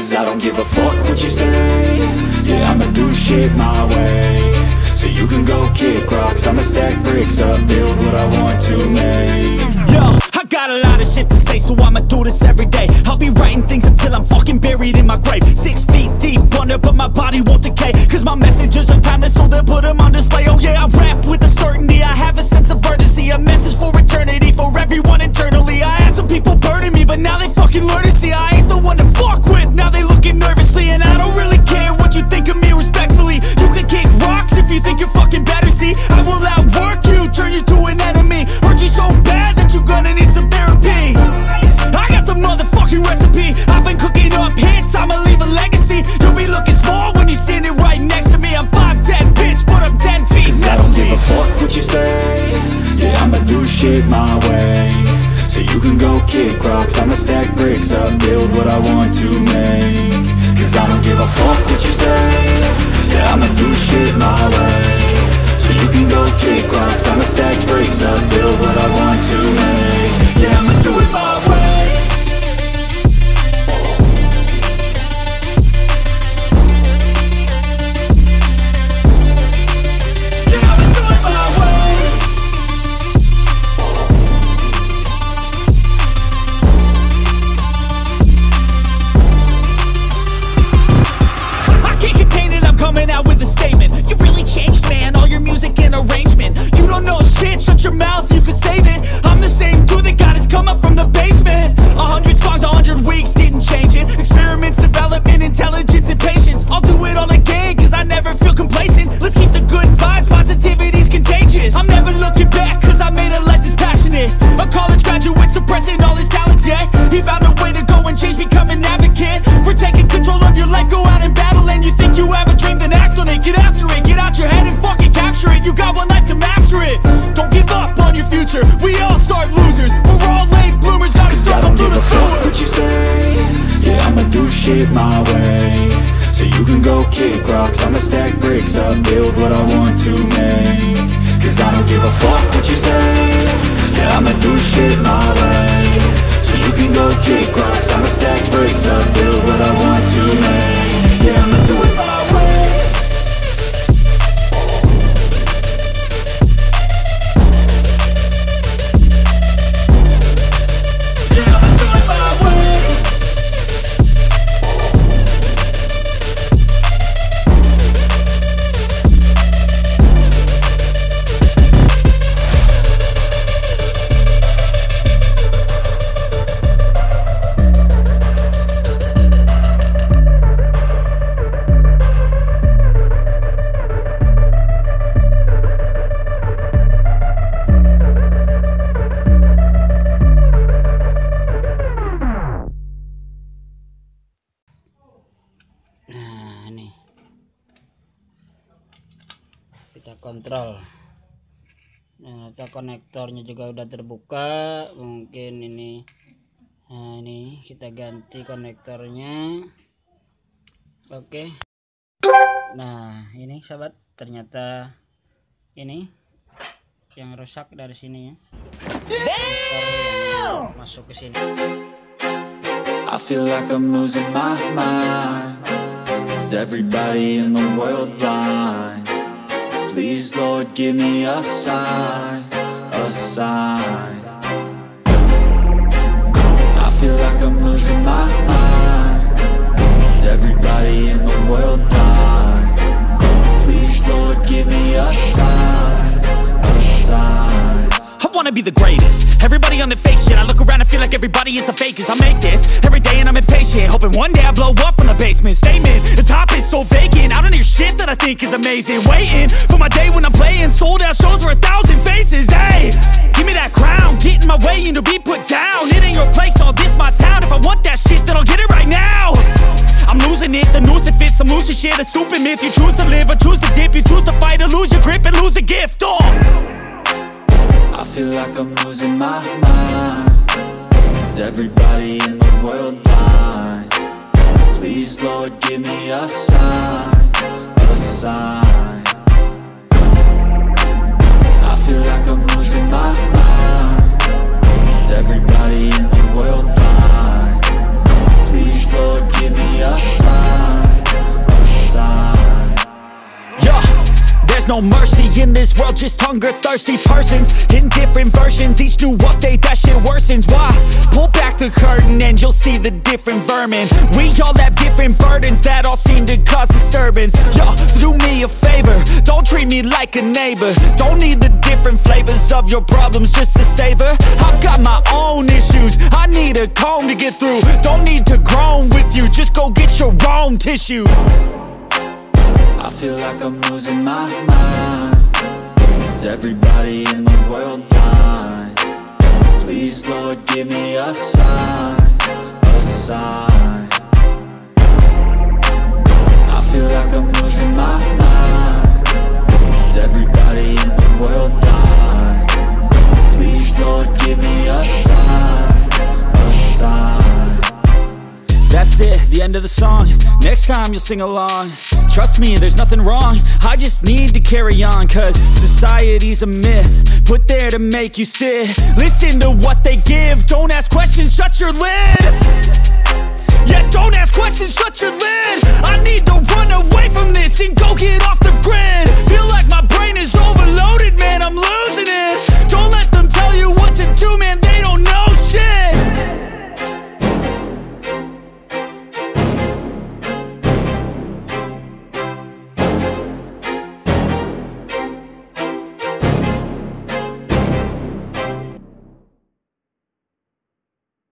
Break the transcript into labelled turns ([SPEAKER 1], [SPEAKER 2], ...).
[SPEAKER 1] Cause I don't give a fuck what you say. Yeah, I'ma do shit my way. So you can go kick rocks, I'ma stack bricks up, build what I want to make.
[SPEAKER 2] Yo, I got a lot of shit to say, so I'ma do this every day. I'll be writing things until I'm fucking buried in my grave. 6 feet deep under, but my body won't decay. Cause my messages are timeless, so they'll put them on display. Oh yeah, I rap with a certainty, I have a sense of urgency. A message for eternity, for everyone internally. I had some people burning me, but now they fucking learn to see I ain't the one to fuck with, now they looking nervously. And I don't really care what you think of me, respectfully. You can kick rocks if you think you're fucking better, see. I will outwork you, turn you to an enemy. Hurt you so bad that you're gonna need some therapy. I got the motherfucking recipe, I've been cooking up hits, I'ma leave a legacy. You'll be looking small when you're standing right next to me. I'm 5'10", bitch, but I'm 10 feet.
[SPEAKER 1] Cause I don't give a fuck what you say. Yeah, I'ma do shit my way. So you can go kick rocks, I'ma stack bricks up, build what I want to make. Cause I don't give a fuck what you say. Yeah, I'ma do shit my way. So you can go kick rocks, I'ma stack bricks up, build what I want to make. Yeah, I'ma do it my way.
[SPEAKER 2] Music and arrangement, you don't know shit, shut your mouth, you can save it. I'm the same dude that got his come up from the basement. 100 songs, 100 weeks, didn't change it. Experiments, development, intelligence, and patience. I'll do it all again, cause I never feel complacent. Let's keep the good vibes, positivity's contagious. I'm never looking back, cause I made a life that's passionate. A college graduate suppressing all his talents, yeah. He found a way to go and change, become an advocate for taking control of your life, go out and battle. And you think you have a dream, then act on it. Get after it, get out your head and fucking capture it. You got one life to master it. Don't give up on your future. We all start losers. We're all late bloomers. Gotta struggle through the sewer.
[SPEAKER 1] I don't give a fuck what you say. Yeah, I'ma do shit my way. So you can go kick rocks, I'ma stack bricks up, build what I want to make. Cause I don't give a fuck what you say. Yeah, I'ma do shit my way. So you can go kick rocks, I'ma stack bricks up, build what I want to make. Yeah, I'ma do it my way.
[SPEAKER 3] Kita kontrol. Nah, kita konektornya juga udah terbuka, mungkin ini. Nah, ini kita ganti konektornya. Oke. Nah, ini sahabat, ternyata ini yang rusak dari sini ya. Yang masuk ke sini.
[SPEAKER 1] I feel like I'm losing my mind. Is everybody in the world blind? Please, Lord, give me a sign, a sign. I feel like I'm losing my mind. Is everybody in the world blind? Please, Lord, give me a sign, a sign.
[SPEAKER 2] I wanna be the greatest. Everybody on the fake shit. I look around and feel like everybody is the fakest. I make this every day and I'm impatient, hoping one day I blow up from the basement. Statement, the top is so vacant. I don't hear shit that I think is amazing. Waiting for my day when I'm playing sold out shows for 1,000 faces. Hey, give me that crown, get in my way and to be put down. It ain't your place, all this my town. If I want that shit, then I'll get it right now. I'm losing it, the noose it fits. I'm losing shit, a stupid myth. You choose to live or choose to dip. You choose to fight or lose your grip and lose a gift. Oh,
[SPEAKER 1] I feel like I'm losing my mind. Is everybody in the world blind? Please, Lord, give me a sign, a sign. I feel like I'm losing my mind. Is everybody in the world blind? Please, Lord, give me a
[SPEAKER 2] no mercy in this world, just hunger-thirsty persons in different versions, each new update, that shit worsens. Why? Pull back the curtain and you'll see the different vermin. We all have different burdens that all seem to cause disturbance. Yo, do me a favor, don't treat me like a neighbor. Don't need the different flavors of your problems just to savor. I've got my own issues, I need a comb to get through. Don't need to groan with you, just go get your own tissue.
[SPEAKER 1] I feel like I'm losing my mind. Is everybody in the world blind? Please, Lord, give me a sign, a sign. I feel like I'm losing my mind. Is everybody in the world blind? Please, Lord, give me a sign, a sign.
[SPEAKER 2] That's it, the end of the song. Next time you'll sing along. Trust me, there's nothing wrong, I just need to carry on. Cause society's a myth, put there to make you sit. Listen to what they give, don't ask questions, shut your lid. Yeah, don't ask questions, shut your lid. I need to run away from this and go get